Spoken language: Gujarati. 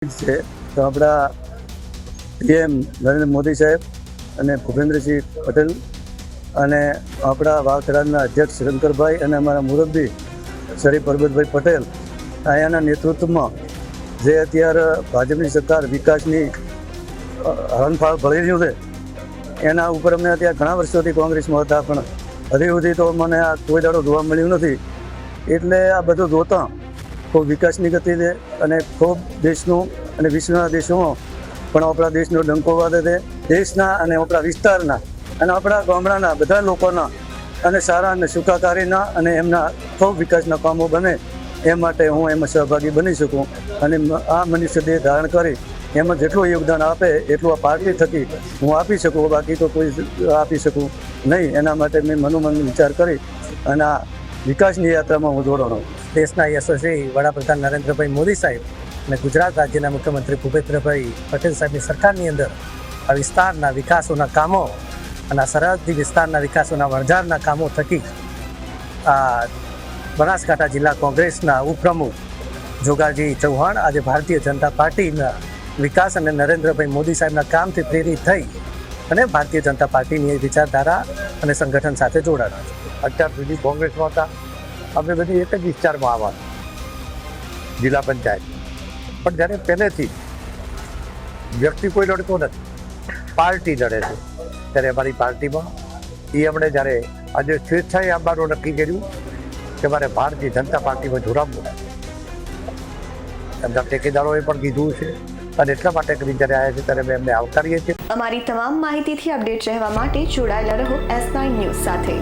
છે તો આપણા પીએમ નરેન્દ્ર મોદી સાહેબ અને ભૂપેન્દ્રસિંહ પટેલ અને આપણા વાવથરાના અધ્યક્ષ શંકરભાઈ અને અમારા મુરબ્બી શ્રી પરબતભાઈ પટેલ અહીંયાના નેતૃત્વમાં જે અત્યારે ભાજપની સરકાર વિકાસની હરણફાળ ભળી રહ્યું છે એના ઉપર અમે અત્યારે ઘણા વર્ષોથી કોંગ્રેસમાં હતા, પણ હજી સુધી તો મને આ કોઈ દાડો જોવા મળ્યું નથી. એટલે આ બધું જોતાં ખૂબ વિકાસની ગતિ છે અને ખૂબ દેશનું અને વિશ્વના દેશોમાં પણ આપણા દેશનો ડંકો વાગે છે. દેશના અને આપણા વિસ્તારના અને આપણા ગામડાના બધા લોકોના અને સારા અને સુખાકારીના અને એમના ખૂબ વિકાસના કામો બને એ માટે હું એમાં સહભાગી બની શકું અને આ મનુષ્ય દેહ ધારણ કરી એમાં જેટલું યોગદાન આપે એટલું આ પાર્ટી થકી હું આપી શકું, બાકી તો કોઈ આપી શકું નહીં. એના માટે મેં મનોમન વિચાર કરી અને આ વિકાસની યાત્રામાં હું જોડાણો. દેશના યશસ્વી વડાપ્રધાન નરેન્દ્રભાઈ મોદી સાહેબ અને ગુજરાત રાજ્યના મુખ્યમંત્રી ભૂપેન્દ્રભાઈ પટેલ સાહેબની સરકારની અંદર આ વિસ્તારના વિકાસોના કામો અને સરહદી વિસ્તારના વિકાસોના વણઝારના કામો થકી આ બનાસકાંઠા જિલ્લા કોંગ્રેસના ઉપપ્રમુખ જોગાજી ચૌહાણ આજે ભારતીય જનતા પાર્ટીના વિકાસ અને નરેન્દ્રભાઈ મોદી સાહેબના કામથી પ્રેરિત થઈ અને ભારતીય જનતા પાર્ટીની વિચારધારા અને સંગઠન સાથે જોડાણા છે. અત્યાર સુધી કોંગ્રેસમાં હતા, અમે બધી એક જ વિસ્તારમાં આવવા જિલ્લા પંચાયત, પણ જ્યારે પહેલેથી વ્યક્તિ કોઈ લડતો નથી, પાર્ટી લડે છે. ત્યારે અમારી પાર્ટીમાં એમણે જ્યારે આજે સ્વેચ્છાએ આવવાનું નક્કી કર્યું કે મારે ભારતીય જનતા પાર્ટીમાં જોડાવવું, એમના ટેકેદારોએ પણ કીધું છે અને એટલા માટે કરી જ્યારે આવ્યા છે ત્યારે અમે એમને આવકારીએ છીએ. અમારી તમામ માહિતીથી અપડેટ રહેવા માટે જોડાયેલા રહો S9 ન્યૂઝ સાથે.